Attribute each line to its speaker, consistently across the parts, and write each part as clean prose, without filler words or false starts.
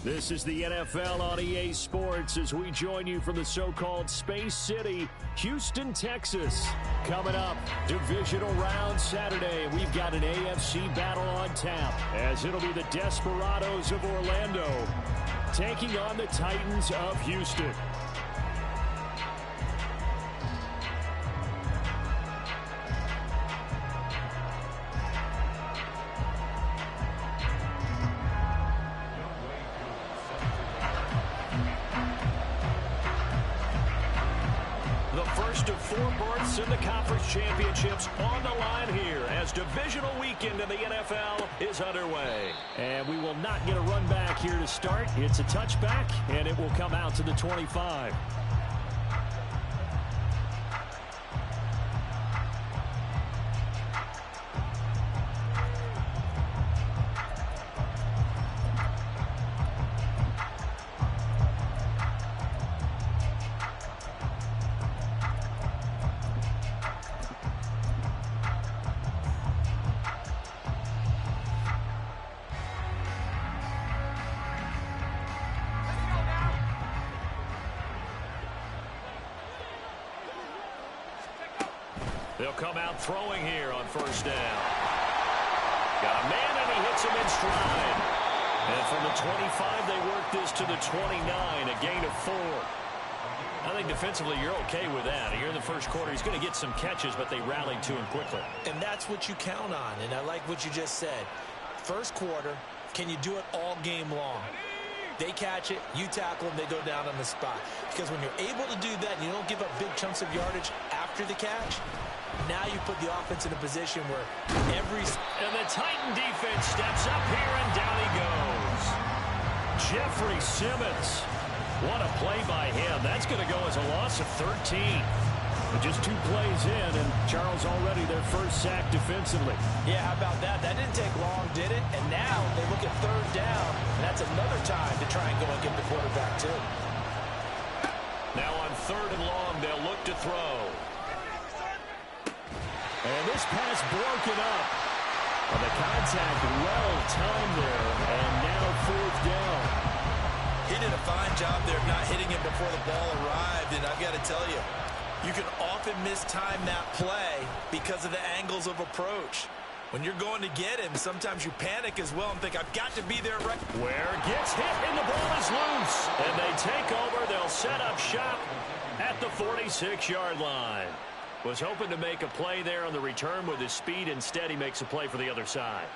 Speaker 1: This is the NFL on EA Sports as we join you from the so-called Space City, Houston, Texas. Coming up, divisional round Saturday. We've got an AFC battle on tap as it'll be the Desperados of Orlando taking on the Titans of Houston. In the conference championships on the line here as divisional weekend in the NFL is underway. And we will not get a run back here to start. It's a touchback, and it will come out to the 25. They'll come out throwing here on first down. Got a man, and he hits him in stride. And from the 25, they work this to the 29, a gain of 4. I think defensively you're okay with that. Here in the first quarter, he's going to get some catches, but they rallied to him quickly.
Speaker 2: And that's what you count on, and I like what you just said. First quarter, can you do it all game long? They catch it, you tackle them, they go down on the spot. Because when you're able to do that and you don't give up big chunks of yardage after the catch, now you put the offense in a position where every...
Speaker 1: And the Titan defense steps up here, and down he goes. Jeffrey Simmons. What a play by him. That's going to go as a loss of 13. But just 2 plays in, and Charles already their first sack defensively.
Speaker 2: Yeah, how about that? That didn't take long, did it? And now they look at third down, and that's another time to try and go and get the quarterback, too.
Speaker 1: Now on third and long, they'll look to throw. And this pass broken up. And the contact well-timed there, and now fourth down.
Speaker 2: He did a fine job there of not hitting him before the ball arrived, and I've got to tell you, you can often mistime that play because of the angles of approach. When you're going to get him, sometimes you panic as well and think, I've got to be there right.
Speaker 1: Where gets hit, and the ball is loose. And they take over. They'll set up shop at the 46-yard line. Was hoping to make a play there on the return with his speed. Instead, he makes a play for the other side.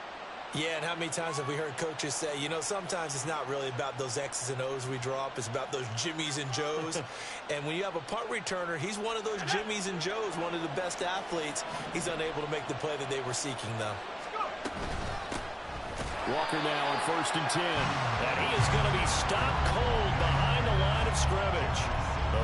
Speaker 2: Yeah, and how many times have we heard coaches say, you know, sometimes it's not really about those X's and O's we draw up. It's about those Jimmies and Joes. And when you have a punt returner, he's one of those Jimmies and Joes, one of the best athletes. He's unable to make the play that they were seeking, though.
Speaker 1: Walker now on first and 10. And he is going to be stopped cold behind the line of scrimmage.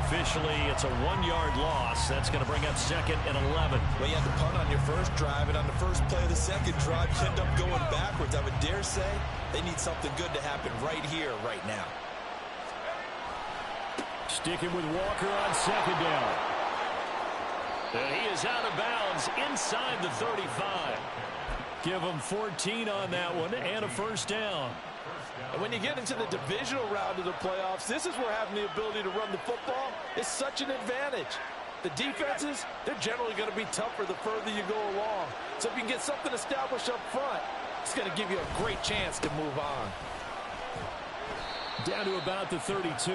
Speaker 1: Officially, it's a 1-yard loss. That's going to bring up second and 11.
Speaker 2: Well, you had to punt on your first drive, and on the first play of the second drive, you end up going backwards. I would dare say they need something good to happen right here, right now.
Speaker 1: Sticking with Walker on second down. And he is out of bounds inside the 35. Give him 14 on that one and a first down.
Speaker 3: And when you get into the divisional round of the playoffs, this is where having the ability to run the football is such an advantage. The defenses, they're generally going to be tougher the further you go along. So if you can get something established up front, it's going to give you a great chance to move on.
Speaker 1: Down to about the 32.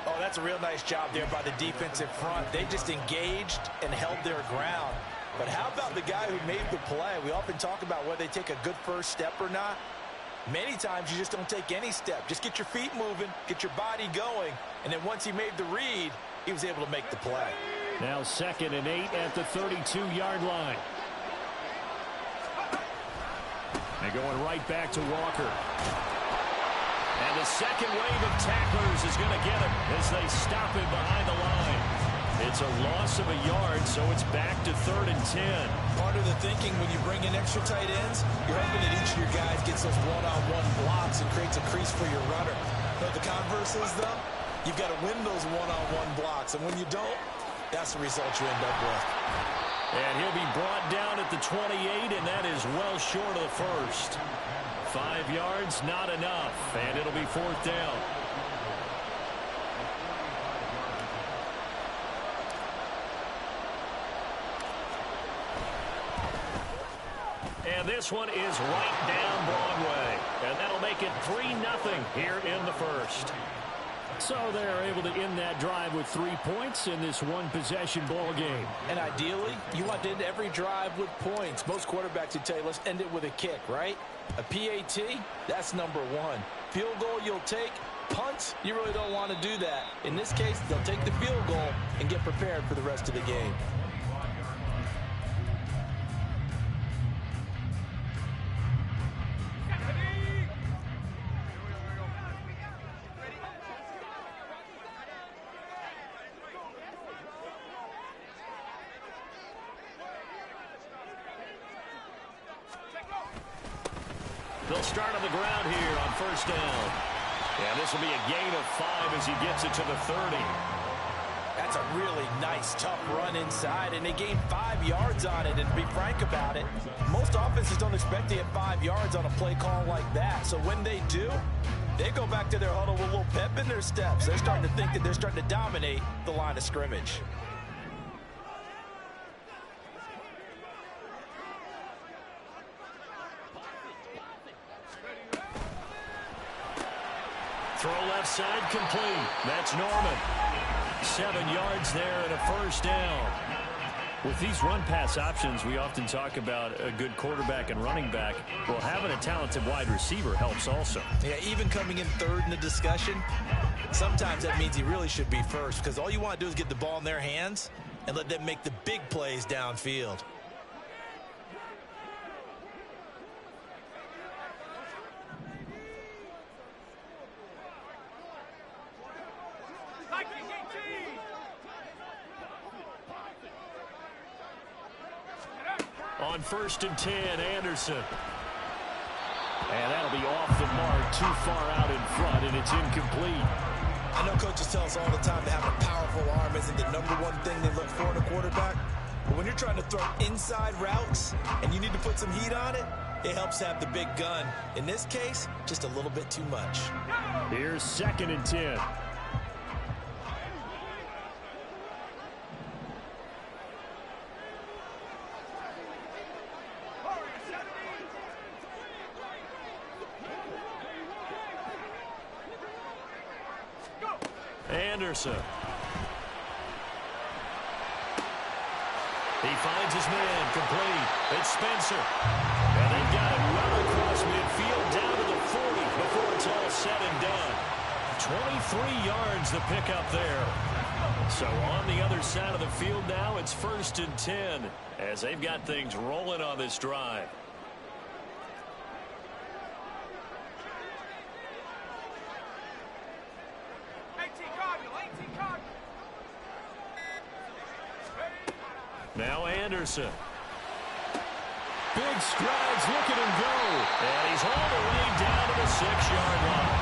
Speaker 2: Oh, that's a real nice job there by the defensive front. They just engaged and held their ground. But how about the guy who made the play? We often talk about whether they take a good first step or not. Many times you just don't take any step. Just get your feet moving, get your body going, and then once he made the read, he was able to make the play.
Speaker 1: Now second and 8 at the 32-yard line. They're going right back to Walker. And the second wave of tacklers is going to get him as they stop him behind the line. It's a loss of a yard, so it's back to third and 10.
Speaker 2: Part of the thinking when you bring in extra tight ends, you're hoping that each of your guys gets those one-on-one blocks and creates a crease for your runner. But the converse is, though, you've got to win those one-on-one blocks. And when you don't, that's the result you end up with.
Speaker 1: And he'll be brought down at the 28, and that is well short of the first. 5 yards, not enough, and it'll be 4th down. And this one is right down Broadway. And that'll make it 3-0 here in the first. So they're able to end that drive with 3 points in this one-possession ball game.
Speaker 2: And ideally, you want to end every drive with points. Most quarterbacks would tell you, let's end it with a kick, right? A PAT, that's number 1. Field goal you'll take. Punts, you really don't want to do that. In this case, they'll take the field goal and get prepared for the rest of the game.
Speaker 1: They'll start on the ground here on 1st down. And this will be a gain of 5 as he gets it to the 30.
Speaker 2: That's a really nice, tough run inside, and they gained 5 yards on it. And to be frank about it, most offenses don't expect to get 5 yards on a play call like that. So when they do, they go back to their huddle with a little pep in their steps. They're starting to think that they're starting to dominate the line of scrimmage.
Speaker 1: Throw left side complete. That's Norman. 7 yards there and a 1st down. With these run-pass options, we often talk about a good quarterback and running back. Well, having a talented wide receiver helps also.
Speaker 2: Yeah, even coming in 3rd in the discussion, sometimes that means he really should be 1st, because all you want to do is get the ball in their hands and let them make the big plays downfield.
Speaker 1: On 1st and 10, Anderson. And that'll be off the mark, too far out in front, and it's incomplete.
Speaker 2: I know coaches tell us all the time that having a powerful arm isn't the #1 thing they look for in a quarterback. But when you're trying to throw inside routes and you need to put some heat on it, it helps have the big gun. In this case, just a little bit too much.
Speaker 1: Here's 2nd and 10. Anderson. He finds his man complete. It's Spencer. And they've got it well across midfield down to the 40 before it's all said and done. 23 yards the pickup there. So on the other side of the field now, it's 1st and 10 as they've got things rolling on this drive. Now Anderson. Big strides, look at him go. And he's all the way down to the 6-yard line.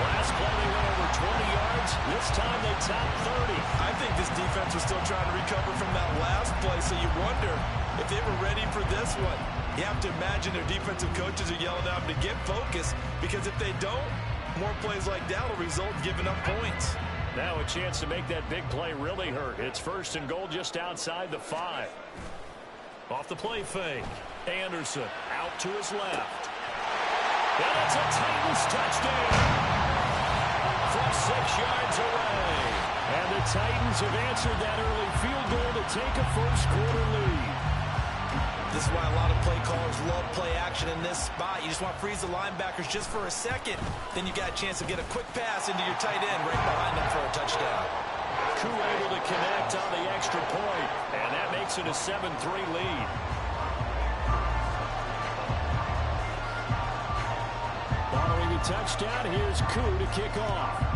Speaker 1: Last play they went over 20 yards. This time they topped 30.
Speaker 3: I think this defense was still trying to recover from that last play, so you wonder if they were ready for this one. You have to imagine their defensive coaches are yelling at them to get focused, because if they don't, more plays like that will result in giving up points.
Speaker 1: Now a chance to make that big play really hurt. It's 1st and goal just outside the 5. Off the play fake. Anderson out to his left. And it's a Titans touchdown from 6 yards away. And the Titans have answered that early field goal to take a first-quarter lead.
Speaker 2: This is why a lot of play callers love play action in this spot. You just want to freeze the linebackers just for a second. Then you got a chance to get a quick pass into your tight end right behind them for a touchdown.
Speaker 1: Koo able to connect on the extra point, and that makes it a 7-3 lead. Following the touchdown, here's Koo to kick off.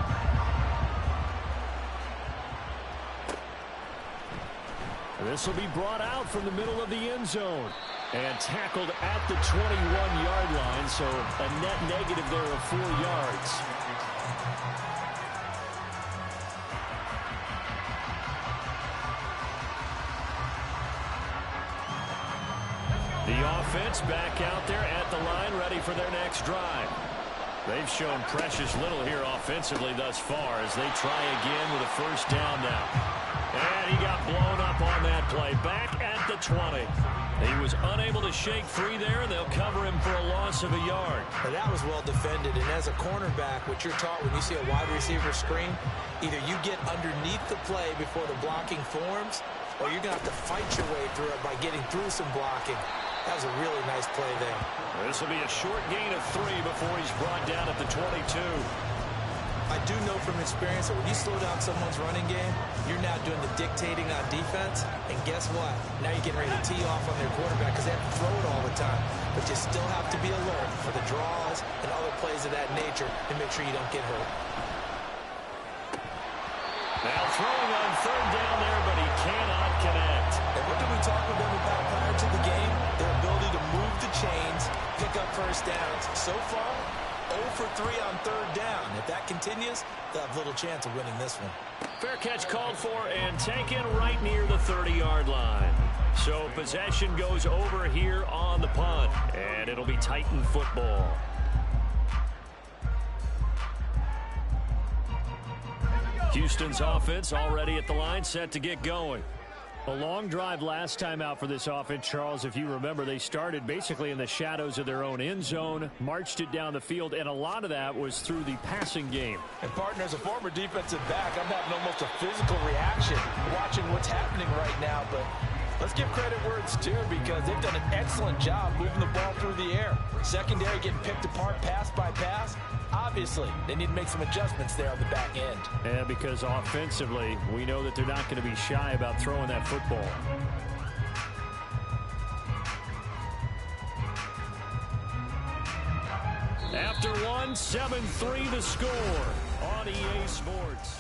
Speaker 1: This will be brought out from the middle of the end zone and tackled at the 21-yard line, so a net negative there of 4 yards. The offense back out there at the line, ready for their next drive. They've shown precious little here offensively thus far as they try again with a first down now. And he got blown up on that play. Back at the 20. He was unable to shake free there, and they'll cover him for a loss of a yard.
Speaker 2: Well, that was well defended, and as a cornerback, what you're taught when you see a wide receiver screen, either you get underneath the play before the blocking forms, or you're going to have to fight your way through it by getting through some blocking. That was a really nice play there.
Speaker 1: This will be a short gain of 3 before he's brought down at the 22.
Speaker 2: I do know from experience that when you slow down someone's running game, you're now doing the dictating on defense. And guess what? Now you're getting ready to tee off on their quarterback because they have to throw it all the time. But you still have to be alert for the draws and other plays of that nature and make sure you don't get hurt.
Speaker 1: Now throwing on third down there, but he cannot connect.
Speaker 2: And what did we talk with them about prior to the game? Their ability to move the chains, pick up first downs. So far, 0 for 3 on third down. If that continues, they'll have little chance of winning this one.
Speaker 1: Fair catch called for and taken right near the 30-yard line. So possession goes over here on the punt, and it'll be Titan football. Houston's offense already at the line, set to get going. A long drive last time out for this offense, Charles. If you remember, they started basically in the shadows of their own end zone, marched it down the field, and a lot of that was through the passing game.
Speaker 3: And, partner, as a former defensive back, I'm having almost a physical reaction watching what's happening right now. But let's give credit where it's due because they've done an excellent job moving the ball through the air. Secondary getting picked apart pass by pass. Obviously, they need to make some adjustments there on the back end.
Speaker 1: And because offensively, we know that they're not going to be shy about throwing that football. After one, 7-3 the score on EA Sports.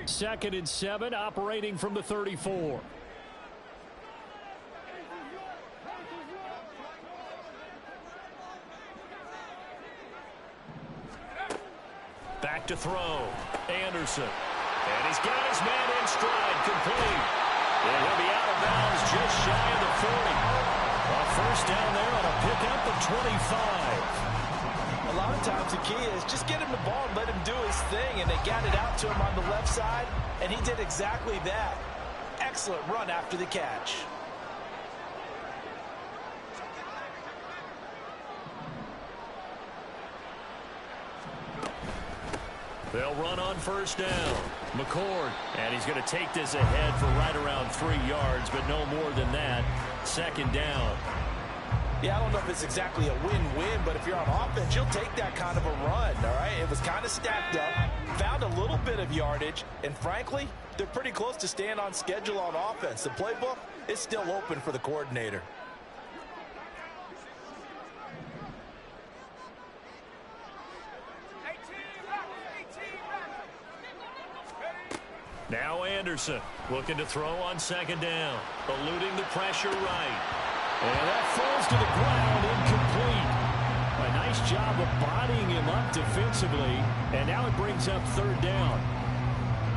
Speaker 1: Second and 7, operating from the 34. Back to throw. Anderson. And he's got his man in stride, complete. And he'll be out of bounds just shy of the 40. A first down there on a pickup of 25.
Speaker 3: A lot of times the key is just get him the ball and let him do his thing, and they got it out to him on the left side, and he did exactly that. Excellent run after the catch.
Speaker 1: They'll run on first down. McCord, and he's going to take this ahead for right around 3 yards, but no more than that. Second down.
Speaker 3: Yeah, I don't know if it's exactly a win-win, but if you're on offense, you'll take that kind of a run, all right? It was kind of stacked up, found a little bit of yardage, and frankly, they're pretty close to staying on schedule on offense. The playbook is still open for the coordinator.
Speaker 1: Now Anderson looking to throw on second down, eluding the pressure right. And that falls to the ground, incomplete. A nice job of bodying him up defensively, and now it brings up third down.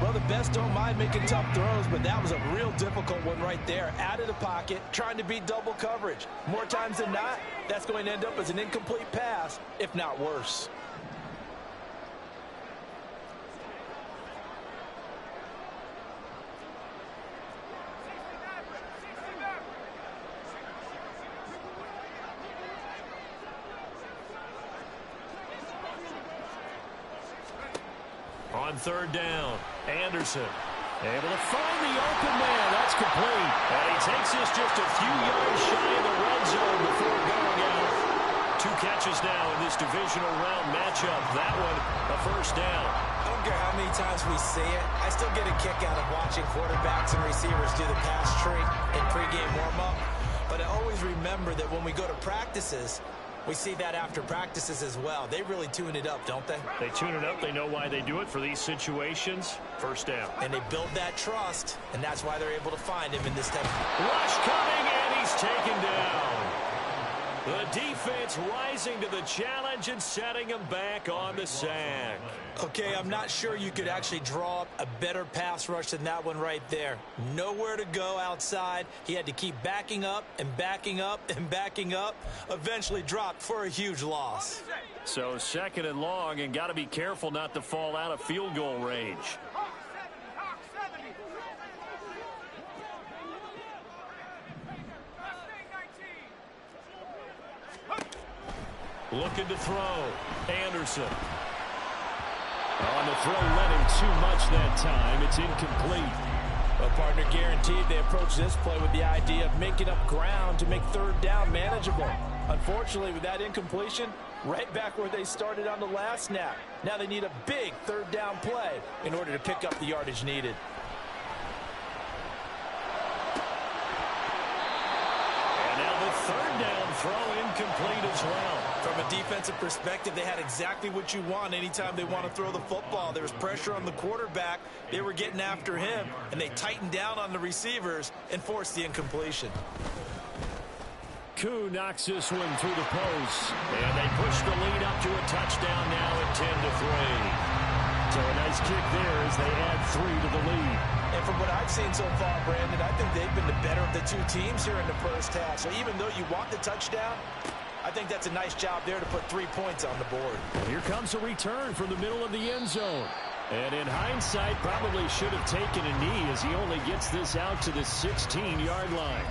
Speaker 3: Well, the best don't mind making tough throws, but that was a real difficult one right there. Out of the pocket, trying to beat double coverage. More times than not, that's going to end up as an incomplete pass, if not worse.
Speaker 1: On third down, Anderson able to find the open man. That's complete. And he takes this just a few yards shy of the red zone before going out. 2 catches now in this divisional round matchup. That one, a first down.
Speaker 2: I don't care how many times we say it, I still get a kick out of watching quarterbacks and receivers do the pass tree in pregame warm-up. But I always remember that when we go to practices, We see that after practices as well. They really tune it up, don't they?
Speaker 1: They tune it up. They know why they do it for these situations. First down.
Speaker 2: And they build that trust, and that's why they're able to find him in this type of...
Speaker 1: Rush coming, and he's taken down. The defense rising to the challenge and setting him back on the sack.
Speaker 2: Okay, I'm not sure you could actually draw up a better pass rush than that one right there. Nowhere to go outside. He had to keep backing up and backing up and backing up. Eventually dropped for a huge loss.
Speaker 1: So 2nd and long, and got to be careful not to fall out of field goal range. Looking to throw. Anderson. On the throw, led him too much that time. It's incomplete.
Speaker 2: Well, partner, guaranteed they approach this play with the idea of making up ground to make 3rd down manageable. Unfortunately, with that incompletion, right back where they started on the last snap. Now they need a big 3rd down play in order to pick up the yardage needed.
Speaker 1: And now the 3rd down throw incomplete as well.
Speaker 2: From a defensive perspective, they had exactly what you want anytime they want to throw the football. There was pressure on the quarterback. They were getting after him, and they tightened down on the receivers and forced the incompletion.
Speaker 1: Koo knocks this one through the post, and they push the lead up to a touchdown now at 10-3. So a nice kick there as they add 3 to the lead.
Speaker 2: And from what I've seen so far, Brandon, I think they've been the better of the two teams here in the first half. So even though you want the touchdown, I think that's a nice job there to put 3 points on the board.
Speaker 1: Here comes a return from the middle of the end zone. And in hindsight, probably should have taken a knee as he only gets this out to the 16-yard line.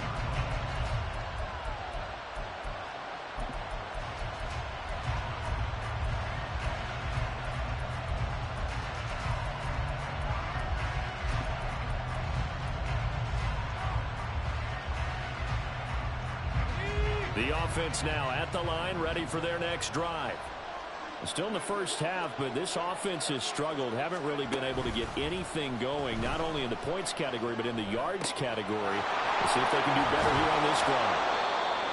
Speaker 1: The offense now at the line, ready for their next drive. Still in the first half, but this offense has struggled. Haven't really been able to get anything going, not only in the points category, but in the yards category. Let's see if they can do better here on this drive.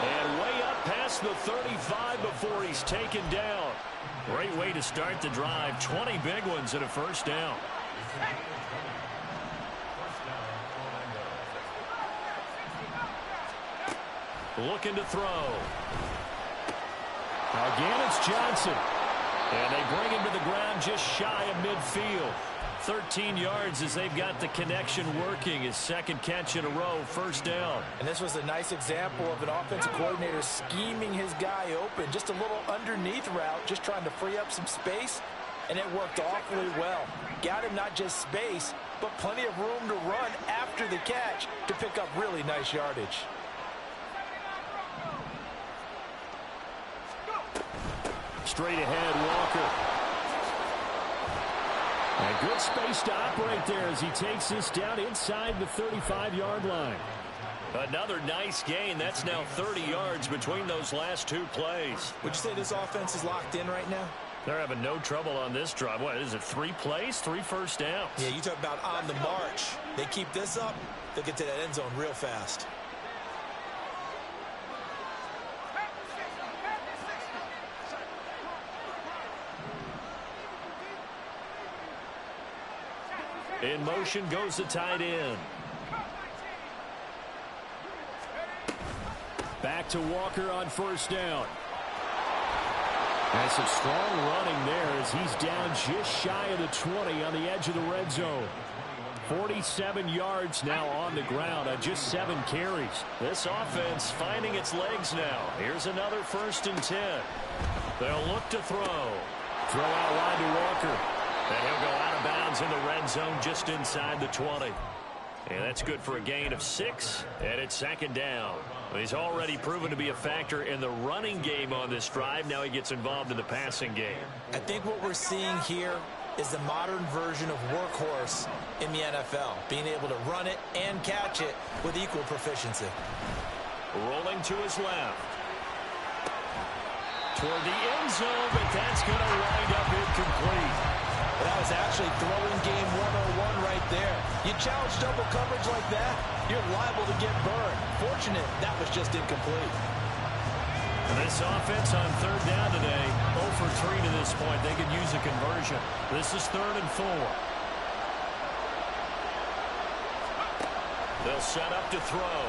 Speaker 1: And way up past the 35 before he's taken down. Great way to start the drive. 20 big ones and a first down. Looking to throw. Again, it's Johnson. And they bring him to the ground just shy of midfield. 13 yards as they've got the connection working. His 2nd catch in a row, first down.
Speaker 2: And this was a nice example of an offensive coordinator scheming his guy open. Just a little underneath route, just trying to free up some space. And it worked awfully well. Got him not just space, but plenty of room to run after the catch to pick up really nice yardage.
Speaker 1: Straight ahead, Walker. And good space to operate there as he takes this down inside the 35-yard line. Another nice gain. That's now 30 yards between those last 2 plays.
Speaker 2: Would you say this offense is locked in right now?
Speaker 1: They're having no trouble on this drive. What is it, 3 plays, 3 first downs?
Speaker 2: Yeah, you talk about on the march. They keep this up, they'll get to that end zone real fast.
Speaker 1: In motion goes the tight end. Back to Walker on first down. And some strong running there as he's down just shy of the 20 on the edge of the red zone. 47 yards now on the ground on just 7 carries. This offense finding its legs now. Here's another 1st and 10. They'll look to throw. Throw out wide to Walker. And he'll go out of bounds in the red zone just inside the 20. And that's good for a gain of 6. And it's 2nd down. He's already proven to be a factor in the running game on this drive. Now he gets involved in the passing game.
Speaker 2: I think what we're seeing here is the modern version of workhorse in the NFL. Being able to run it and catch it with equal proficiency.
Speaker 1: Rolling to his left. Toward the end zone, but that's going to wind up incomplete.
Speaker 2: That was actually throwing game 101 right there. You challenge double coverage like that, you're liable to get burned. Fortunate, that was just incomplete.
Speaker 1: This offense on third down today, 0 for 3 to this point. They could use a conversion. This is 3rd and 4. They'll set up to throw.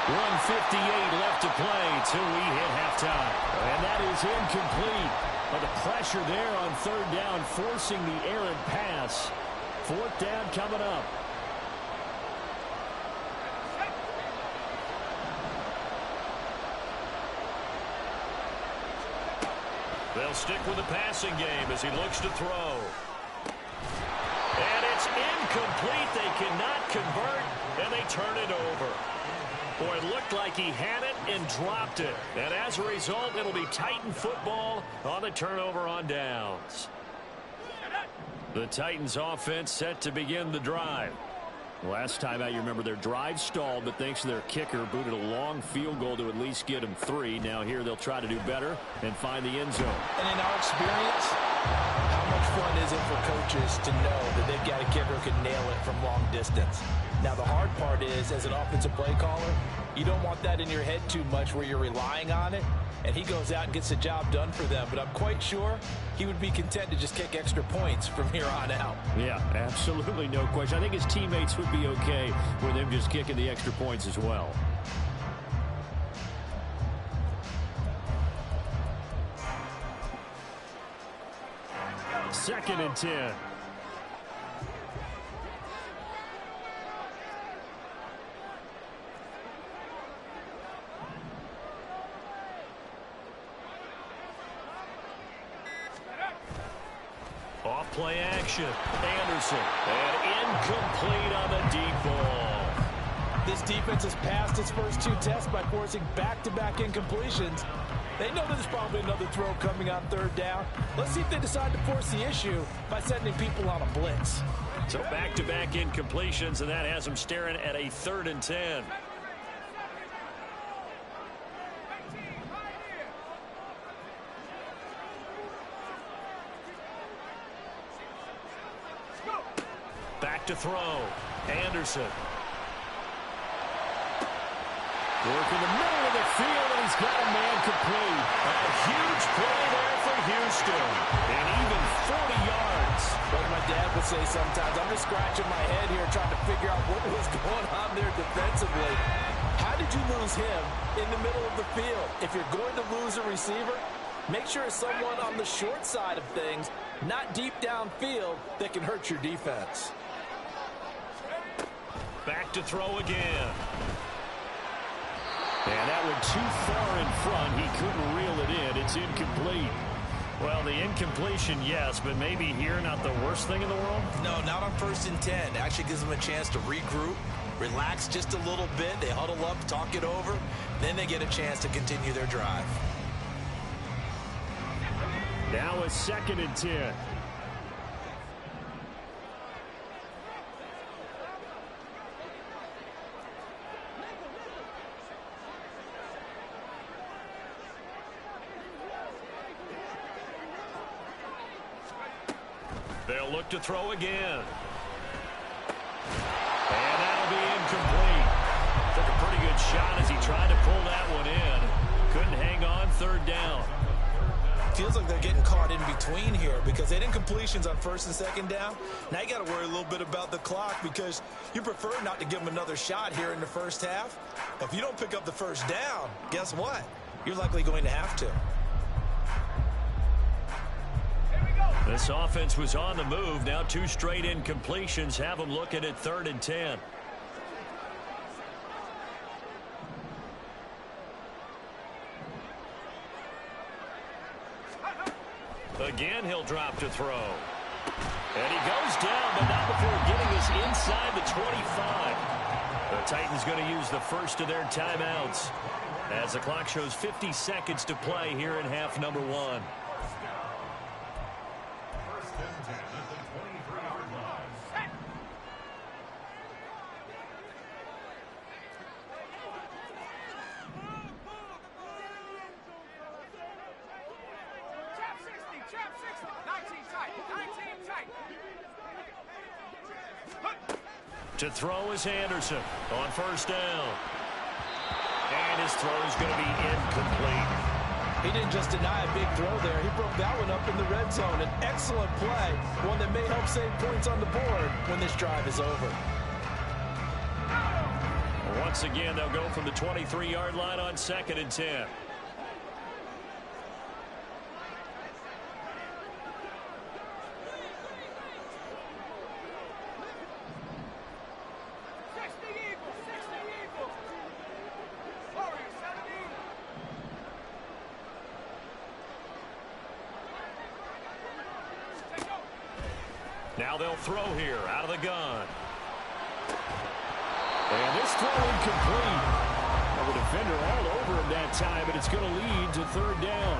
Speaker 1: 1:58 left to play till we hit halftime. And that is incomplete. But the pressure there on third down, forcing the errant pass. 4th down coming up. They'll stick with the passing game as he looks to throw. And it's incomplete. They cannot convert, and they turn it over. Boy, it looked like he had it and dropped it. And as a result, it'll be Titan football on the turnover on downs. The Titans offense set to begin the drive. Last time out, you remember their drive stalled, but thanks to their kicker, booted a long field goal to at least get them 3. Now here they'll try to do better and find the end zone.
Speaker 2: And in our experience, how much fun is it for coaches to know that they've got a kicker who can nail it from long distance? Now, the hard part is, as an offensive play caller, you don't want that in your head too much where you're relying on it, and he goes out and gets the job done for them. But I'm quite sure he would be content to just kick extra points from here on out.
Speaker 1: Yeah, absolutely no question. I think his teammates would be okay with him just kicking the extra points as well. Second and 10. Off play action. Anderson. And incomplete on the deep ball.
Speaker 2: This defense has passed its first 2 tests by forcing back-to-back incompletions. They know there's probably another throw coming on third down. Let's see if they decide to force the issue by sending people on a blitz.
Speaker 1: So back-to-back incompletions, and that has them staring at a 3rd and 10. Back to throw. Anderson. Working the middle of the field, and he's got a man complete. A huge play there for Houston. And even 40 yards.
Speaker 2: Like my dad would say sometimes, I'm just scratching my head here trying to figure out what was going on there defensively. How did you lose him in the middle of the field? If you're going to lose a receiver, make sure it's someone on the short side of things, not deep downfield, that can hurt your defense.
Speaker 1: Back to throw again. And that one too far in front. He couldn't reel it in. It's incomplete. Well, the incompletion, yes, but maybe here not the worst thing in the world?
Speaker 2: No, not on 1st and 10. It actually gives them a chance to regroup, relax just a little bit. They huddle up, talk it over. Then they get a chance to continue their drive.
Speaker 1: Now a 2nd and 10. They'll look to throw again. And that'll be incomplete. Took a pretty good shot as he tried to pull that one in. Couldn't hang on, 3rd down.
Speaker 2: Feels like they're getting caught in between here because they had incompletions on 1st and 2nd down. Now you got to worry a little bit about the clock because you prefer not to give them another shot here in the first half. If you don't pick up the 1st down, guess what? You're likely going to have to.
Speaker 1: This offense was on the move. Now 2 straight incompletions have them looking at 3rd and 10. Again, he'll drop to throw. And he goes down, but not before getting us inside the 25. The Titans going to use the first of their timeouts as the clock shows 50 seconds to play here in half number 1. To throw is Anderson on 1st down. And his throw is going to be incomplete.
Speaker 3: He didn't just deny a big throw there. He broke that one up in the red zone. An excellent play, one that may help save points on the board when this drive is over.
Speaker 1: Once again, they'll go from the 23-yard line on 2nd and 10. Now they'll throw here out of the gun. And this throw incomplete. A defender all over him that time, but it's going to lead to 3rd down.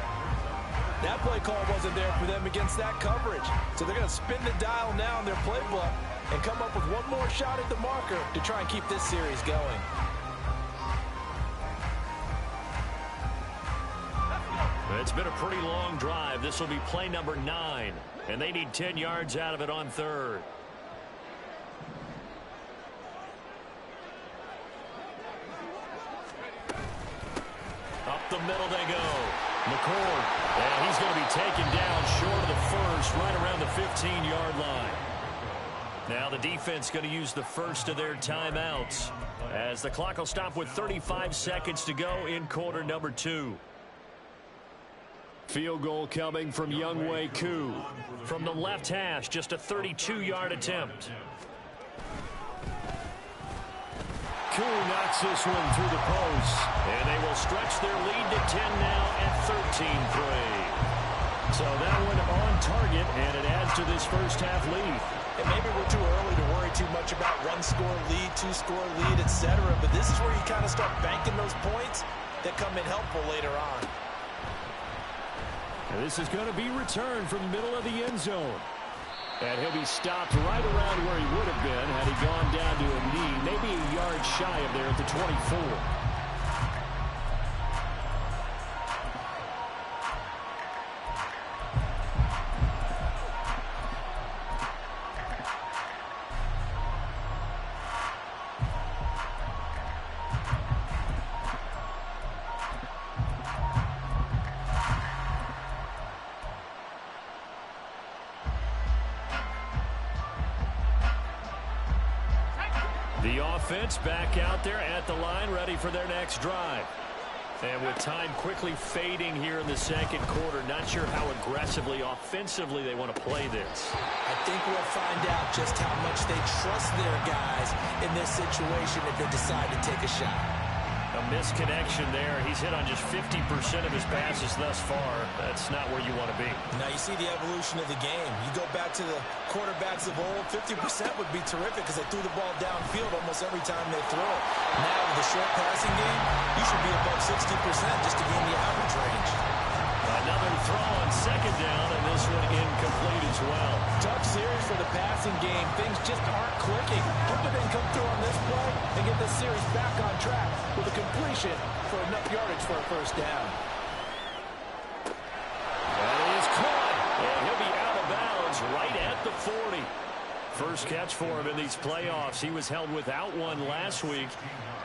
Speaker 3: That play call wasn't there for them against that coverage. So they're going to spin the dial now in their playbook and come up with one more shot at the marker to try and keep this series going.
Speaker 1: It's been a pretty long drive. This will be play number 9, and they need 10 yards out of it on 3rd. Up the middle they go. McCord, and he's going to be taken down short of the first, right around the 15-yard line. Now the defense going to use the first of their timeouts as the clock will stop with 35 seconds to go in quarter number 2. Field goal coming from Younghoe Koo. From the left hash, just a 32-yard attempt. Koo knocks this one through the post. And they will stretch their lead to 10 now at 13-3. So that one on target, and it adds to this first half lead.
Speaker 3: And maybe we're too early to worry too much about one-score lead, two-score lead, etc. But this is where you kind of start banking those points that come in helpful later on.
Speaker 1: And this is going to be returned from the middle of the end zone. And he'll be stopped right around where he would have been had he gone down to a knee, maybe a yard shy of there at the 24. The offense back out there at the line, ready for their next drive. And with time quickly fading here in the second quarter, not sure how aggressively, offensively they want to play this.
Speaker 3: I think we'll find out just how much they trust their guys in this situation if they decide to take a shot.
Speaker 1: A misconnection there. He's hit on just 50% of his passes thus far. That's not where you want to be.
Speaker 2: Now you see the evolution of the game. You go back to the quarterbacks of old, 50% would be terrific because they threw the ball downfield almost every time they throw it. Now with the short passing game, you should be above 60% just to be in the average range.
Speaker 1: Another throw on 2nd down, and this one incomplete as well.
Speaker 3: Tough series for the passing game. Things just aren't clicking. Hope they can come through on this play and get this series back on track with a completion for enough yardage for a first down.
Speaker 1: That is caught, and he'll be out of bounds right at the 40. First catch for him in these playoffs. He was held without one last week,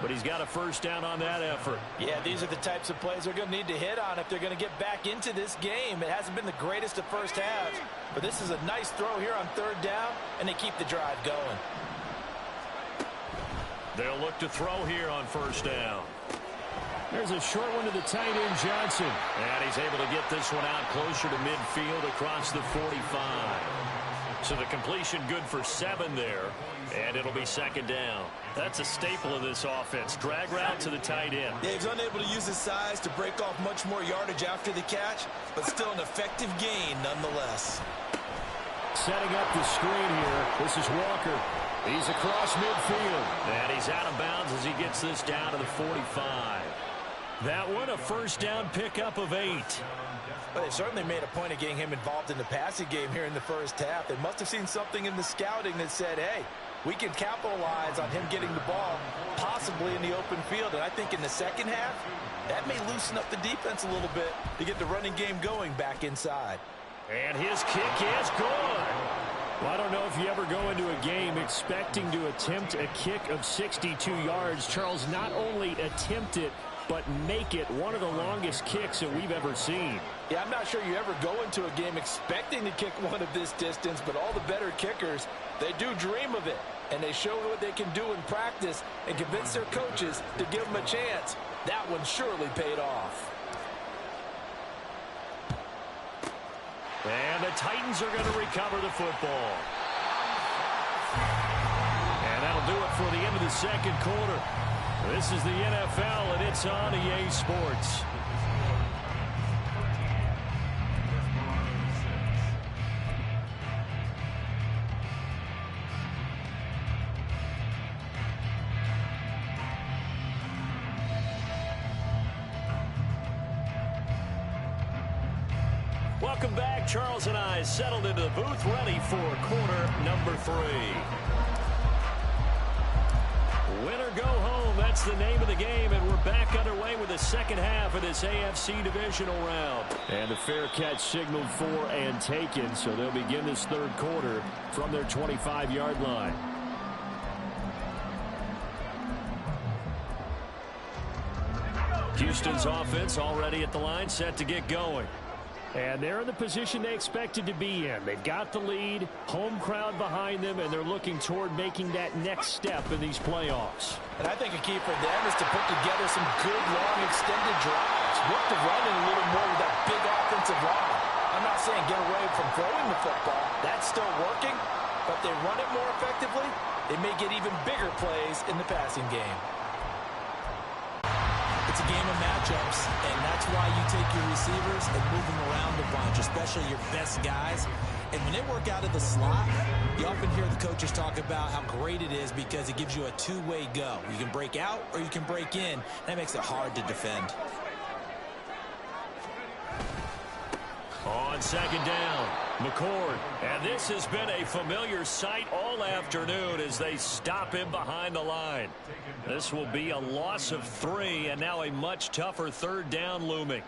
Speaker 1: but he's got a first down on that effort.
Speaker 3: Yeah, these are the types of plays they're going to need to hit on if they're going to get back into this game. It hasn't been the greatest of first halves, but this is a nice throw here on 3rd down, and they keep the drive going.
Speaker 1: They'll look to throw here on 1st down. There's a short one to the tight end, Johnson. And he's able to get this one out closer to midfield across the 45. So the completion good for 7 there, and it'll be 2nd down. That's a staple of this offense. Drag route to the tight end.
Speaker 2: Yeah, he's unable to use his size to break off much more yardage after the catch, but still an effective gain nonetheless.
Speaker 1: Setting up the screen here. This is Walker. He's across midfield, and he's out of bounds as he gets this down to the 45. That one, a first down pickup of 8.
Speaker 3: But they certainly made a point of getting him involved in the passing game here in the first half. They must have seen something in the scouting that said, hey, we can capitalize on him getting the ball possibly in the open field. And I think in the second half, that may loosen up the defense a little bit to get the running game going back inside.
Speaker 1: And his kick is good. Well, I don't know if you ever go into a game expecting to attempt a kick of 62 yards. Charles not only attempt it, but make it one of the longest kicks that we've ever seen.
Speaker 3: Yeah, I'm not sure you ever go into a game expecting to kick one of this distance, but all the better kickers, they do dream of it. And they show what they can do in practice and convince their coaches to give them a chance. That one surely paid off.
Speaker 1: And the Titans are going to recover the football. And that'll do it for the end of the second quarter. This is the NFL, and it's on EA Sports. Welcome back. Charles and I settled into the booth, ready for quarter number 3. Win or go home, that's the name of the game, and we're back underway with the second half of this AFC divisional round. And the fair catch signaled for and taken, so they'll begin this third quarter from their 25-yard line. Houston's offense already at the line, set to get going. And they're in the position they expected to be in. They've got the lead, home crowd behind them, and they're looking toward making that next step in these playoffs.
Speaker 3: And I think a key for them is to put together some good, long, extended drives. Work the running a little more with that big offensive line. I'm not saying get away from throwing the football. That's still working, but they run it more effectively. They may get even bigger plays in the passing game.
Speaker 2: It's a game of matchups, and that's why you take your receivers and move them around a bunch, especially your best guys. And when they work out of the slot, you often hear the coaches talk about how great it is because it gives you a two-way go. You can break out or you can break in. That makes it hard to defend.
Speaker 1: On second down, McCord. And this has been a familiar sight all afternoon as they stop him behind the line. This will be a loss of 3, and now a much tougher third down looming.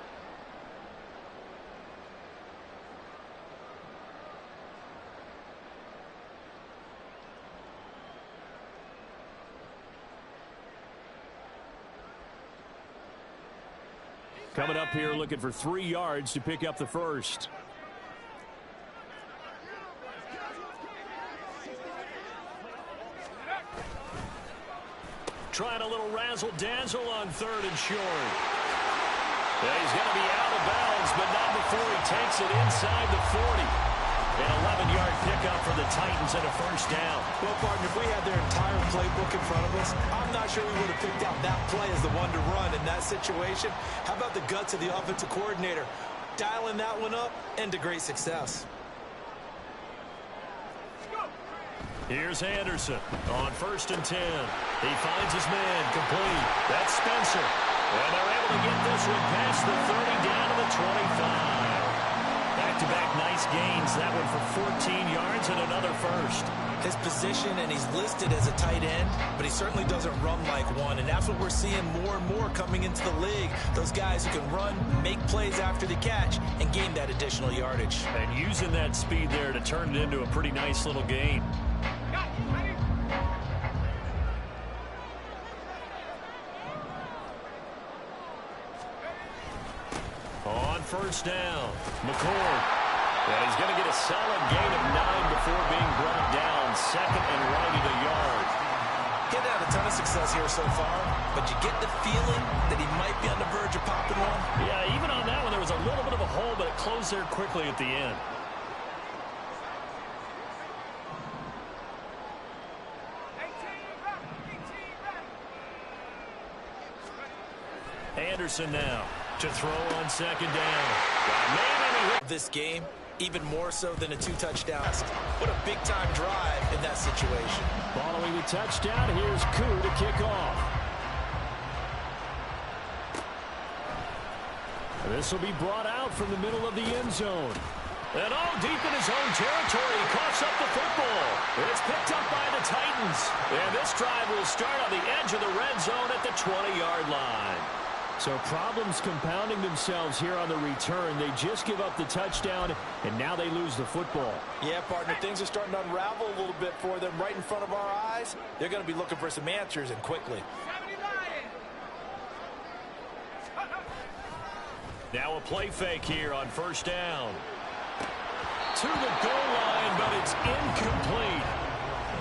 Speaker 1: Coming up here looking for 3 yards to pick up the first. Trying a little razzle-dazzle on 3rd and short. Yeah, he's going to be out of bounds, but not before he takes it inside the 40. An 11-yard pickup for the Titans and a first down.
Speaker 3: Well, partner, if we had their entire playbook in front of us, I'm not sure we would have picked out that play as the one to run in that situation. How about the guts of the offensive coordinator? Dialing that one up and to great success.
Speaker 1: Here's Anderson on 1st and 10. He finds his man complete. That's Spencer. And they're able to get this one past the 30 down to the 25. Back-to-back nice gains. That one for 14 yards and another first.
Speaker 2: His position, and he's listed as a tight end, but he certainly doesn't run like one. And that's what we're seeing more and more coming into the league. Those guys who can run, make plays after the catch, and gain that additional yardage.
Speaker 1: And using that speed there to turn it into a pretty nice little gain. On 1st down, McCord. And he's going to get a solid gain of 9 before being brought down. 2nd and right at a yard.
Speaker 2: He had a ton of success here so far, but you get the feeling that he might be on the verge of popping one.
Speaker 1: Yeah, even on that one, there was a little bit of a hole, but it closed there quickly at the end. Anderson now to throw on 2nd down.
Speaker 2: This game, even more so than a 2 touchdowns. What a big-time drive in that situation.
Speaker 1: Following the touchdown, here's Koo to kick off. This will be brought out from the middle of the end zone. And deep in his own territory, he coughs up the football. It's picked up by the Titans. And this drive will start on the edge of the red zone at the 20-yard line. So problems compounding themselves here on the return. They just give up the touchdown, and now they lose the football.
Speaker 3: Yeah, partner, things are starting to unravel a little bit for them right in front of our eyes. They're going to be looking for some answers, and quickly.
Speaker 1: Now a play fake here on first down. To the goal line, but it's incomplete.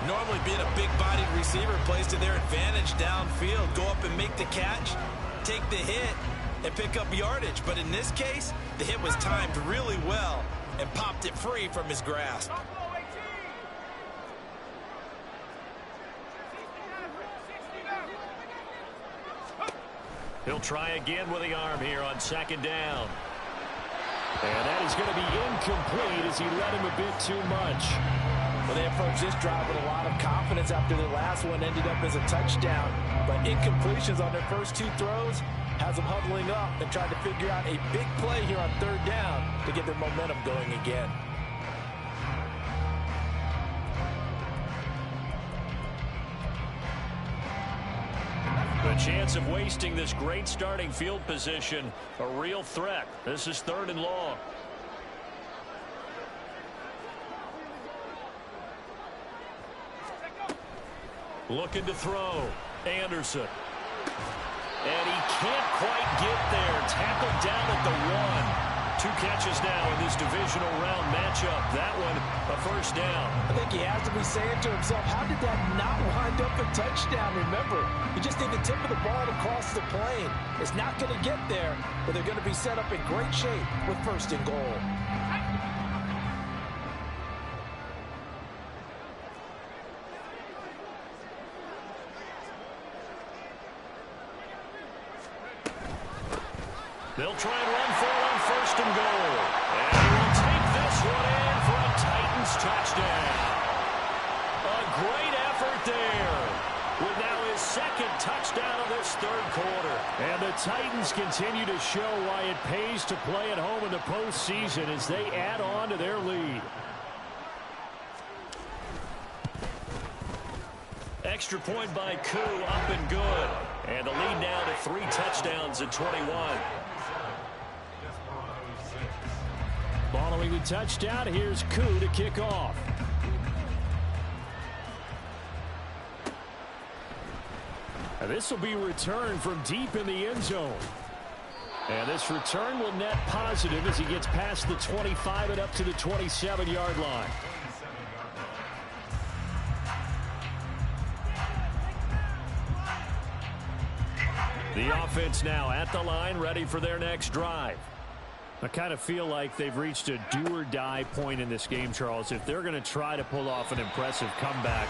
Speaker 3: Normally being a big-bodied receiver plays to their advantage downfield. Go up and make the catch, take the hit, and pick up yardage. But in this case, the hit was timed really well and popped it free from his grasp.
Speaker 1: He'll try again with the arm here on second down. And that is going to be incomplete as he led him a bit too much.
Speaker 2: Well, they approached this drive with a lot of confidence after their last one ended up as a touchdown. But incompletions on their first two throws has them huddling up and trying to figure out a big play here on third down to get their momentum going again.
Speaker 1: The chance of wasting this great starting field position, a real threat. This is 3rd and long. Looking to throw. Anderson. And he can't quite get there. Tackled down at the 1. 2 catches now in this divisional round matchup. That one, a first down.
Speaker 2: I think he has to be saying to himself, how did that not wind up a touchdown? Remember, you just need the tip of the ball to cross the plane. It's not going to get there, but they're going to be set up in great shape with 1st and goal.
Speaker 1: They'll try and run for it on 1st and goal. And he will take this one in for a Titans touchdown. A great effort there with now his 2nd touchdown of this 3rd quarter. And the Titans continue to show why it pays to play at home in the postseason as they add on to their lead. Extra point by Koo, up and good. And the lead now to 3 touchdowns at 21. Following the touchdown, here's Koo to kick off. And this will be returned from deep in the end zone. And this return will net positive as he gets past the 25 and up to the 27-yard line. The offense now at the line, ready for their next drive. I kind of feel like they've reached a do-or-die point in this game, Charles. If they're going to try to pull off an impressive comeback,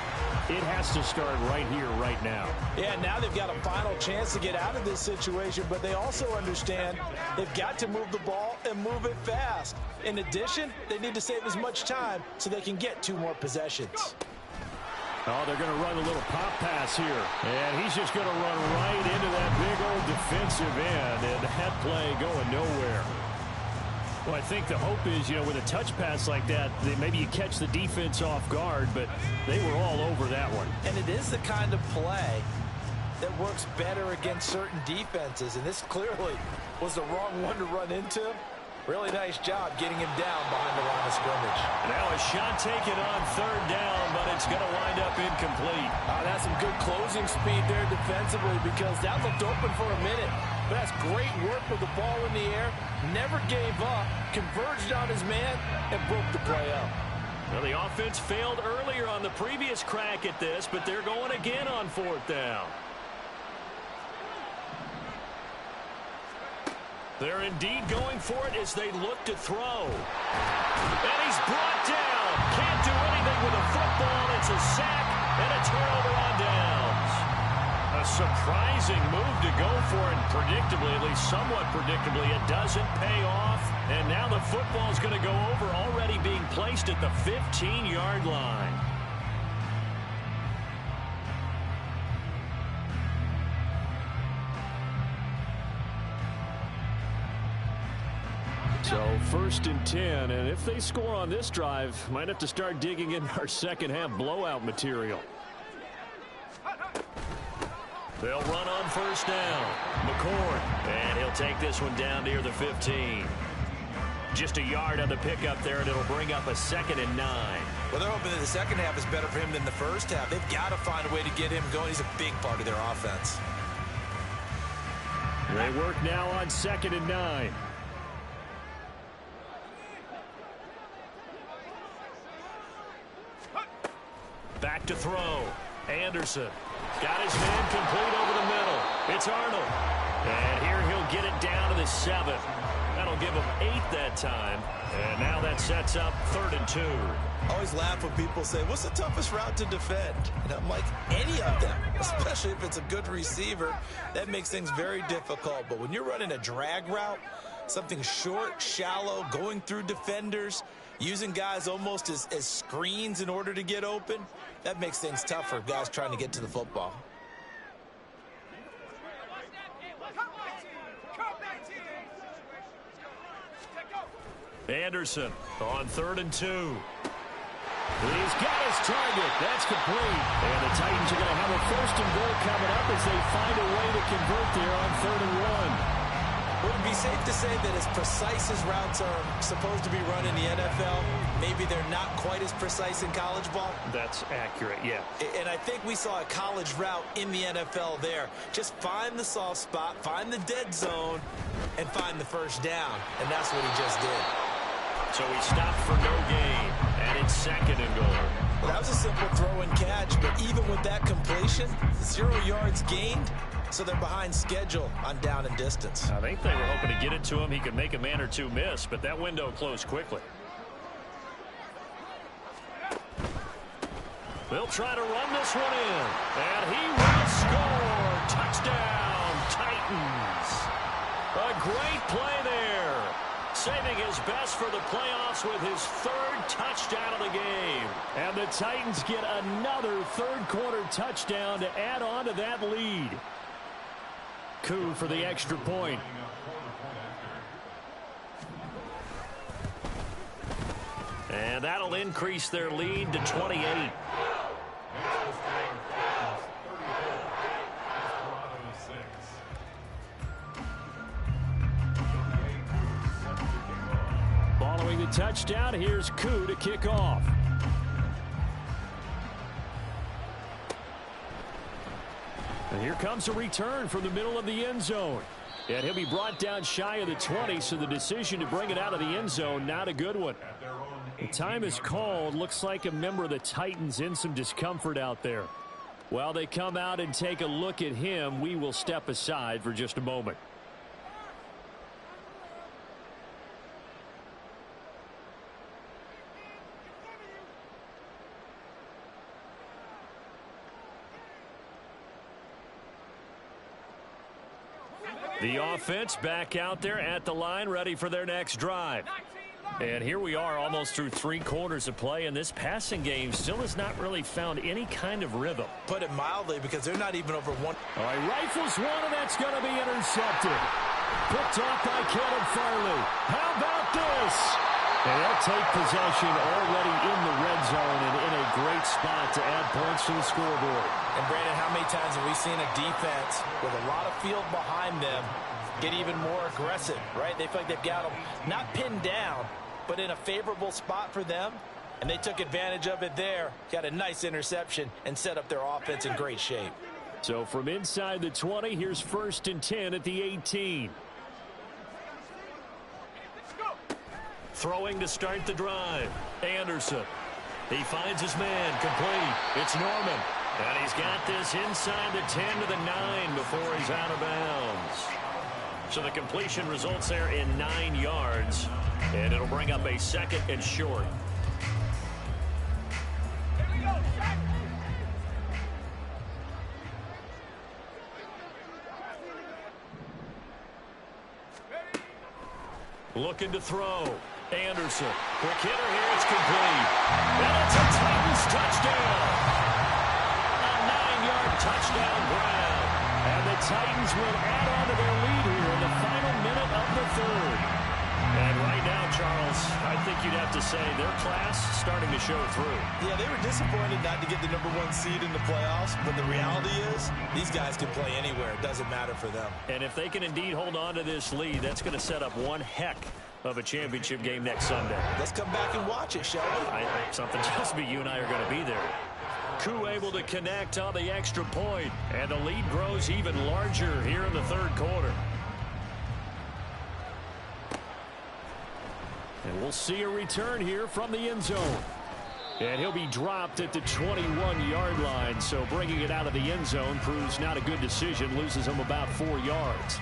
Speaker 1: it has to start right here, right now.
Speaker 2: Yeah, now they've got a final chance to get out of this situation, but they also understand they've got to move the ball and move it fast. In addition, they need to save as much time so they can get 2 more possessions.
Speaker 1: Oh, they're going to run a little pop pass here. And he's just going to run right into that big old defensive end, and that play going nowhere. Well, I think the hope is, with a touch pass like that, maybe you catch the defense off guard, but they were all over that one.
Speaker 2: And it is the kind of play that works better against certain defenses, and this clearly was the wrong one to run into. Really nice job getting him down behind the line of scrimmage.
Speaker 1: Now a shot taken on 3rd down, but it's going to wind up incomplete.
Speaker 2: That's some good closing speed there defensively because that looked open for a minute. But that's great work with the ball in the air. Never gave up, converged on his man, and broke the play up.
Speaker 1: Well, the offense failed earlier on the previous crack at this, but they're going again on 4th down. They're indeed going for it as they look to throw. And he's brought down. Can't do anything with a football. It's a sack and a turnover on downs. A surprising move to go for it. Predictably, at least somewhat predictably, it doesn't pay off. And now the football's going to go over, already being placed at the 15-yard line. So 1st and 10, and if they score on this drive, might have to start digging in our second half blowout material. They'll run on 1st down. McCord, and he'll take this one down near the 15. Just a yard on the pickup there, and it'll bring up a 2nd and 9.
Speaker 2: Well, they're hoping that the second half is better for him than the first half. They've got to find a way to get him going. He's a big part of their offense.
Speaker 1: They work now on 2nd and 9. Back to throw. Anderson got his man complete over the middle. It's Arnold. And here he'll get it down to the 7. That'll give him 8 that time. And now that sets up 3rd and 2.
Speaker 2: I always laugh when people say, what's the toughest route to defend? And I'm like, any of them, especially if it's a good receiver. That makes things very difficult. But when you're running a drag route, something short, shallow, going through defenders, using guys almost as screens in order to get open, that makes things tough for guys trying to get to the football.
Speaker 1: Anderson on 3rd and 2. He's got his target. That's complete. And the Titans are going to have a 1st and goal coming up as they find a way to convert there on 3rd and 1.
Speaker 2: Would it be safe to say that as precise as routes are supposed to be run in the NFL, maybe they're not quite as precise in college ball?
Speaker 1: That's accurate, yeah.
Speaker 2: And I think we saw a college route in the NFL there. Just find the soft spot, find the dead zone, and find the 1st down. And that's what he just did.
Speaker 1: So he stopped for no gain, and it's 2nd and goal.
Speaker 2: Well, that was a simple throw and catch, but even with that completion, 0 yards gained, so they're behind schedule on down and distance.
Speaker 1: I think they were hoping to get it to him. He could make a man or two miss, but that window closed quickly. They'll try to run this one in, and he will score. Touchdown, Titans. A great play there. Saving his best for the playoffs with his 3rd touchdown of the game. And the Titans get another 3rd quarter touchdown to add on to that lead. Coup for the extra point. And that'll increase their lead to 28. Following the touchdown, here's Coup to kick off. And here comes a return from the middle of the end zone. And he'll be brought down shy of the 20, so the decision to bring it out of the end zone, not a good one. The time is called. Looks like a member of the Titans in some discomfort out there. While they come out and take a look at him, we will step aside for just a moment. The offense back out there at the line, ready for their next drive. And here we are almost through 3 quarters of play, and this passing game still has not really found any kind of rhythm.
Speaker 2: Put it mildly, because they're not even over 1.
Speaker 1: All right, rifles one, and that's going to be intercepted. Picked off by Caleb Farley. How about this? And they'll take possession already in the red zone and in a great spot to add points to the scoreboard.
Speaker 2: And, Brandon, how many times have we seen a defense with a lot of field behind them get even more aggressive, right? They feel like they've got them not pinned down, but in a favorable spot for them, and they took advantage of it there, got a nice interception, and set up their offense in great shape.
Speaker 1: So from inside the 20, here's 1st and 10 at the 18. Throwing to start the drive. Anderson. He finds his man complete. It's Norman. And he's got this inside the 10 to the 9 before he's out of bounds. So the completion results there in 9 yards. And it'll bring up a 2nd and short. Looking to throw. Anderson. Quick hitter here. It's complete. And it's a Titans touchdown. A 9-yard touchdown Brown. And the Titans will add on to their lead here in the final minute of the 3rd. And right now, Charles, I think you'd have to say their class starting to show through.
Speaker 2: Yeah, they were disappointed not to get the #1 seed in the playoffs, but the reality is these guys can play anywhere. It doesn't matter for them.
Speaker 1: And if they can indeed hold on to this lead, that's going to set up one heck of a championship game next Sunday.
Speaker 2: Let's come back and watch it, shall we?
Speaker 1: Something tells me you and I are going to be there. Coup able to connect on the extra point, and the lead grows even larger here in the 3rd quarter. And we'll see a return here from the end zone. And he'll be dropped at the 21-yard line, so bringing it out of the end zone proves not a good decision, loses him about 4 yards.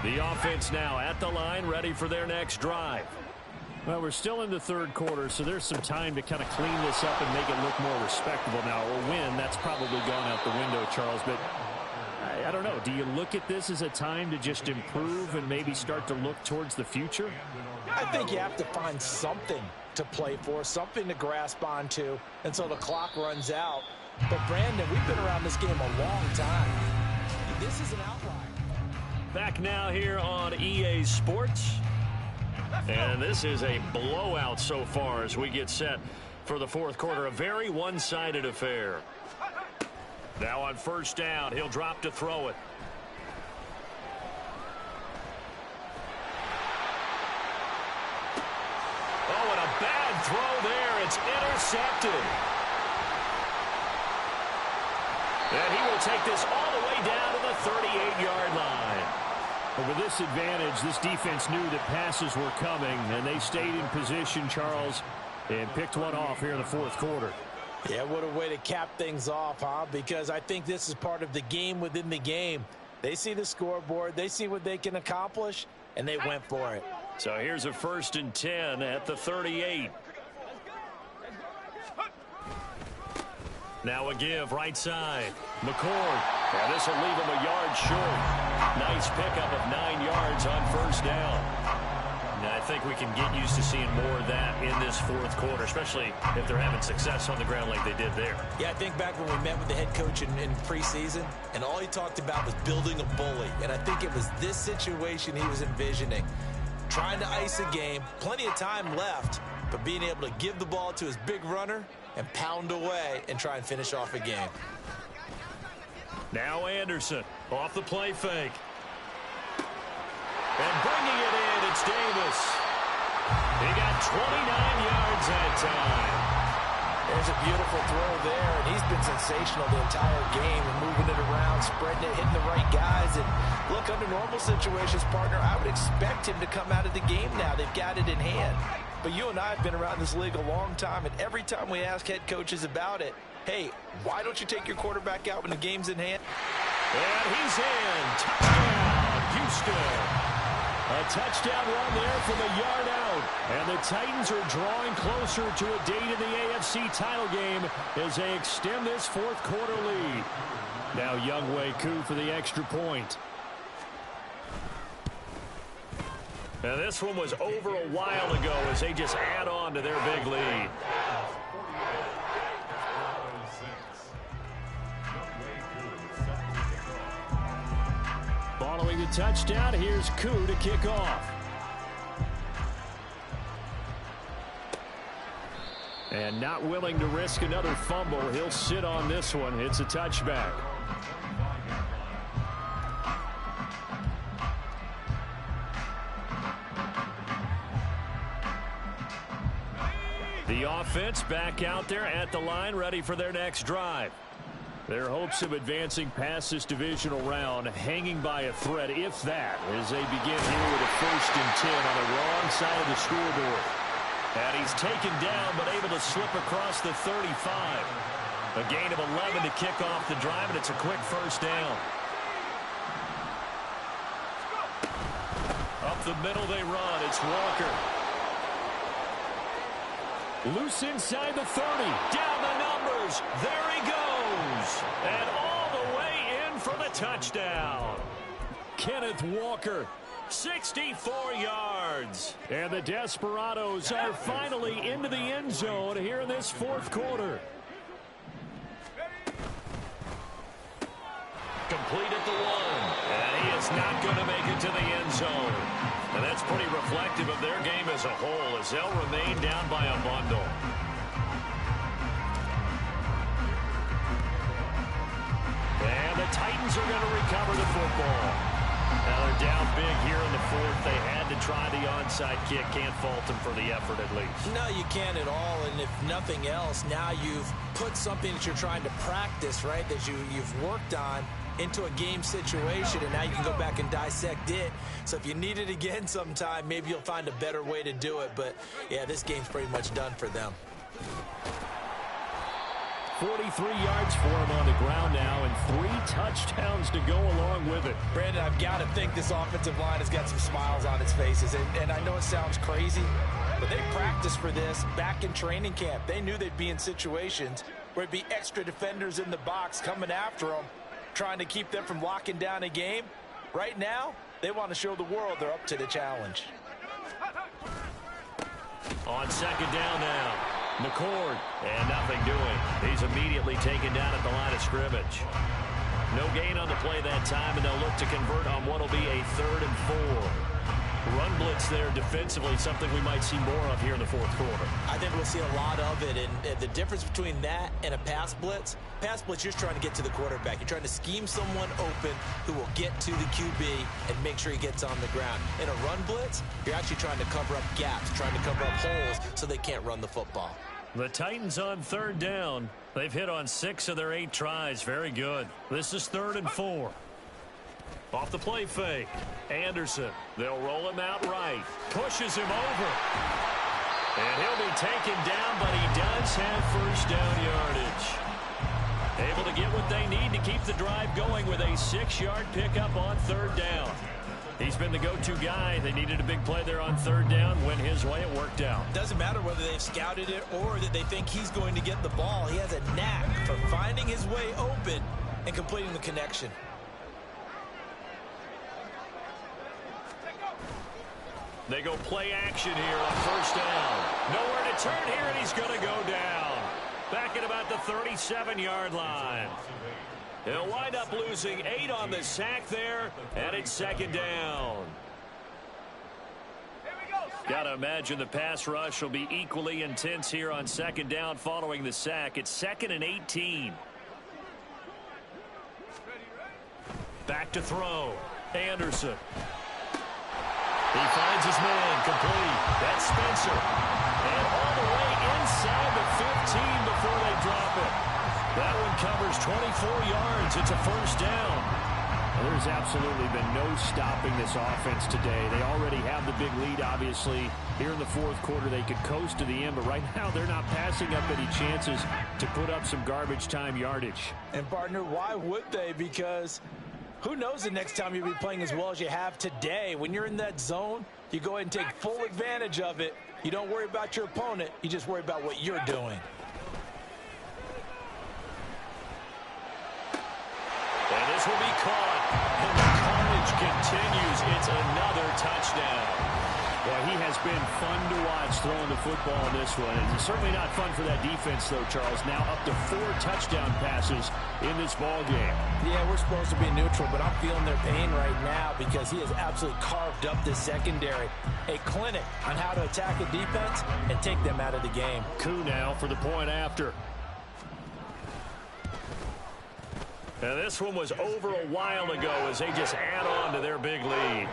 Speaker 1: The offense now at the line, ready for their next drive. Well, we're still in the third quarter, so there's some time to kind of clean this up and make it look more respectable now. A win, that's probably gone out the window, Charles, but I don't know. Do you look at this as a time to just improve and maybe start to look towards the future?
Speaker 2: I think you have to find something to play for, something to grasp onto until the clock runs out. But, Brandon, we've been around this game a long time. This is an outlier.
Speaker 1: Back now here on EA Sports. And this is a blowout so far as we get set for the fourth quarter. A very one-sided affair. Now on first down, he'll drop to throw it. Oh, and a bad throw there. It's intercepted. And he will take this all the way down to the 38-yard line. But with this advantage, this defense knew that passes were coming, and they stayed in position, Charles, and picked one off here in the fourth quarter.
Speaker 2: Yeah, what a way to cap things off, huh? Because I think this is part of the game within the game. They see the scoreboard, they see what they can accomplish, and they went for it.
Speaker 1: So here's a 1st and 10 at the 38. Now a give right side. McCord. And this will leave him a yard short. Nice pickup of 9 yards on first down. And I think we can get used to seeing more of that in this fourth quarter, especially if they're having success on the ground like they did there.
Speaker 2: Yeah, I think back when we met with the head coach in preseason, and all he talked about was building a bully. And I think it was this situation he was envisioning. Trying to ice a game, plenty of time left, but being able to give the ball to his big runner and pound away and try and finish off a game.
Speaker 1: Now Anderson off the play fake. And bringing it in, it's Davis. He got 29 yards that time.
Speaker 2: There's a beautiful throw there, and he's been sensational the entire game, and moving it around, spreading it, hitting the right guys. And look, under normal situations, partner, I would expect him to come out of the game now. They've got it in hand. But you and I have been around this league a long time, and every time we ask head coaches about it, hey, why don't you take your quarterback out when the game's in hand?
Speaker 1: And he's in. Touchdown, Houston. A touchdown run there from a yard out. And the Titans are drawing closer to a date in the AFC title game as they extend this fourth quarter lead. Now Younghoe Koo for the extra point. And this one was over a while ago as they just add on to their big lead. Following the touchdown, here's Koo to kick off. And not willing to risk another fumble, he'll sit on this one. It's a touchback. The offense back out there at the line, ready for their next drive. Their hopes of advancing past this divisional round hanging by a thread, if that, as they begin here with a 1st and 10 on the wrong side of the scoreboard. And he's taken down, but able to slip across the 35. A gain of 11 to kick off the drive, and it's a quick first down. Up the middle they run. It's Walker. Loose inside the 30. Down the numbers. There he goes. And all the way in for the touchdown. Kenneth Walker, 64 yards. And the Desperados are finally into the end zone here in this fourth quarter. Complete at the 1. And he is not going to make it to the end zone. And that's pretty reflective of their game as a whole, as they'll remain down by a bundle. And the Titans are going to recover the football. Now they're down big here in the fourth. They had to try the onside kick. Can't fault them for the effort at least.
Speaker 2: No, you can't at all. And if nothing else, now you've put something that you're trying to practice, right, that you've worked on into a game situation, and now you can go back and dissect it. So if you need it again sometime, maybe you'll find a better way to do it. But, yeah, this game's pretty much done for them.
Speaker 1: 43 yards for him on the ground now, and 3 touchdowns to go along with it.
Speaker 2: Brandon, I've got to think this offensive line has got some smiles on its faces. And I know it sounds crazy, but they practiced for this back in training camp. They knew they'd be in situations where it'd be extra defenders in the box coming after them, trying to keep them from locking down a game. Right now, they want to show the world they're up to the challenge.
Speaker 1: On second down now, McCord, and nothing doing. He's immediately taken down at the line of scrimmage. No gain on the play that time, and they'll look to convert on what will be a 3rd and 4. Run blitz there defensively, something we might see more of here in the 4th quarter.
Speaker 2: I think we'll see a lot of it, and the difference between that and a pass blitz, you're just trying to get to the quarterback. You're trying to scheme someone open who will get to the QB and make sure he gets on the ground. In a run blitz, you're actually trying to cover up gaps, trying to cover up holes so they can't run the football.
Speaker 1: The Titans on 3rd down. They've hit on 6 of their 8 tries. Very good. This is 3rd and 4. Off the play fake. Anderson. They'll roll him out right. Pushes him over. And he'll be taken down, but he does have 1st down yardage. Able to get what they need to keep the drive going with a 6-yard pickup on 3rd down. He's been the go-to guy. They needed a big play there on 3rd down. Went his way. It worked out.
Speaker 2: Doesn't matter whether they've scouted it or that they think he's going to get the ball. He has a knack for finding his way open and completing the connection.
Speaker 1: They go play action here on 1st down. Nowhere to turn here, and he's going to go down. Back at about the 37-yard line. He'll wind up losing 8 on the sack there, and it's 2nd down. Got to imagine the pass rush will be equally intense here on 2nd down following the sack. It's 2nd and 18. Back to throw. Anderson. He finds his man complete. That's Spencer. And all the way inside the 15 before they drop it. That one covers 24 yards. It's a 1st down. Well, there's absolutely been no stopping this offense today. They already have the big lead, obviously. Here in the 4th quarter, they could coast to the end, but right now they're not passing up any chances to put up some garbage time yardage.
Speaker 2: And, partner, why would they? Because who knows the next time you'll be playing as well as you have today. When you're in that zone, you go ahead and take full advantage of it. You don't worry about your opponent. You just worry about what you're doing.
Speaker 1: And this will be caught. And the carnage continues. It's another touchdown. Well, he has been fun to watch throwing the football in this one. It's certainly not fun for that defense, though, Charles. Now up to 4 touchdown passes in this ball game. Yeah, we're supposed to be neutral, but I'm feeling their pain right now because he has absolutely carved up this secondary. A clinic on how to attack a defense and take them out of the game. Coup now for the point after. Now, this one was over a while ago as they just add on to their big lead.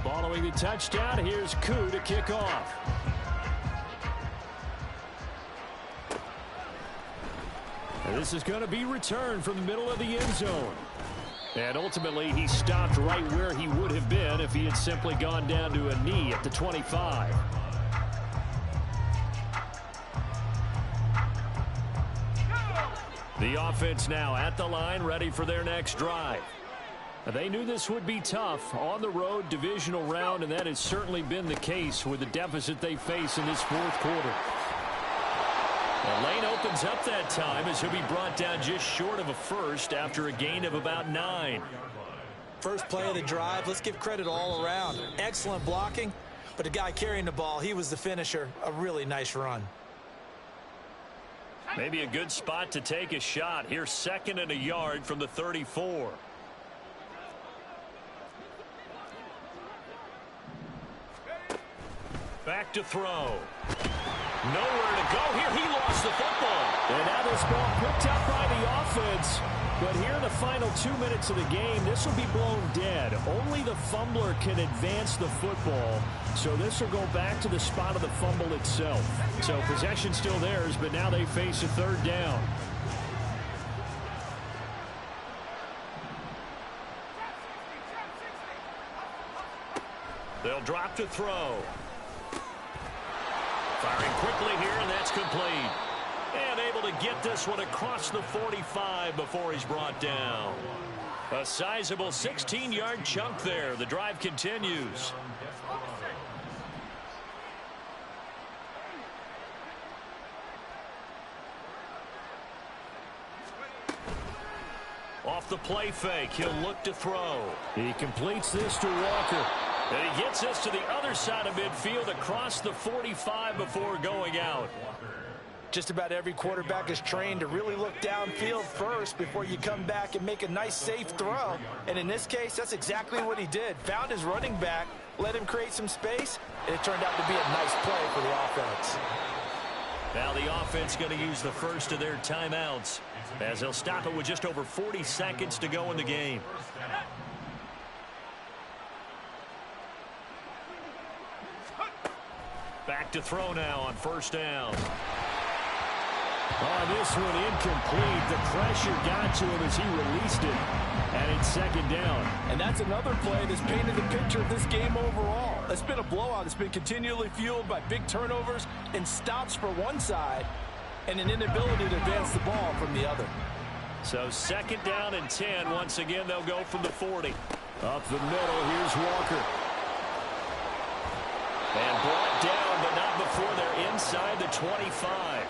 Speaker 1: Following the touchdown, here's Coup to kick off. And this is going to be returned from the middle of the end zone. And ultimately, he stopped right where he would have been if he had simply gone down to a knee at the 25. The offense now at the line, ready for their next drive. They knew this would be tough on the road, divisional round, and that has certainly been the case with the deficit they face in this 4th quarter. Well, Lane opens up that time as he'll be brought down just short of a 1st after a gain of about 9.
Speaker 2: First play of the drive, let's give credit all around. Excellent blocking, but the guy carrying the ball, he was the finisher. A really nice run.
Speaker 1: Maybe a good spot to take a shot. Here's 2nd and a yard from the 34. Back to throw. Nowhere to go here. He lost the football. And now this ball picked up by the offense. But here in the final 2 minutes of the game, this will be blown dead. Only the fumbler can advance the football, so this will go back to the spot of the fumble itself. So possession still theirs, but now they face a third down. They'll drop to throw. Firing quickly here, and that's complete. And able to get this one across the 45 before he's brought down. A sizable 16-yard chunk there. The drive continues. Off the play fake, he'll look to throw. He completes this to Walker. And he gets us to the other side of midfield across the 45 before going out.
Speaker 2: Just about every quarterback is trained to really look downfield first before you come back and make a nice, safe throw. And in this case, that's exactly what he did. Found his running back, let him create some space, and it turned out to be a nice play for the offense.
Speaker 1: Now the offense going to use the first of their timeouts as they'll stop it with just over 40 seconds to go in the game. Back to throw now on first down. Oh, this one incomplete. The pressure got to him as he released it. And it's second down.
Speaker 3: And that's another play that's painted the picture of this game overall. It's been a blowout. It's been continually fueled by big turnovers and stops for one side and an inability to advance the ball from the other.
Speaker 1: So second down and 10. Once again, they'll go from the 40. Up the middle, here's Walker. And brought down, but not before they're inside the 25.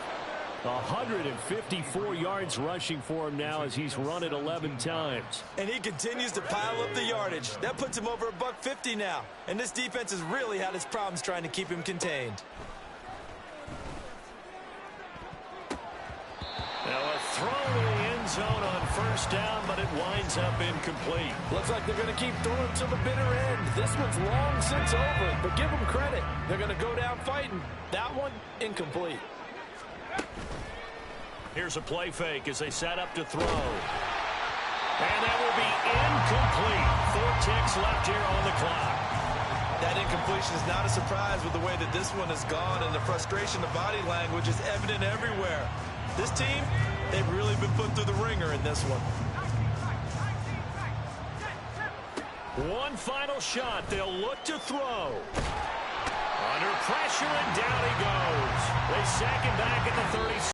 Speaker 1: 154 yards rushing for him now as he's run it 11 times.
Speaker 2: And he continues to pile up the yardage. That puts him over $150 now. And this defense has really had its problems trying to keep him contained.
Speaker 1: Now a throw to the end zone on first down, but it winds up incomplete.
Speaker 3: Looks like they're going to keep throwing to the bitter end. This one's long since over, but give them credit. They're going to go down fighting. That one, incomplete.
Speaker 1: Here's a play fake as they set up to throw. And that will be incomplete. 4 ticks left here on the clock.
Speaker 2: That incompletion is not a surprise with the way that this one has gone, and the frustration, the body language is evident everywhere. This team, they've really been put through the ringer in this one.
Speaker 1: One final shot. They'll look to throw. Under pressure, and down he goes. They sack him back at the 36.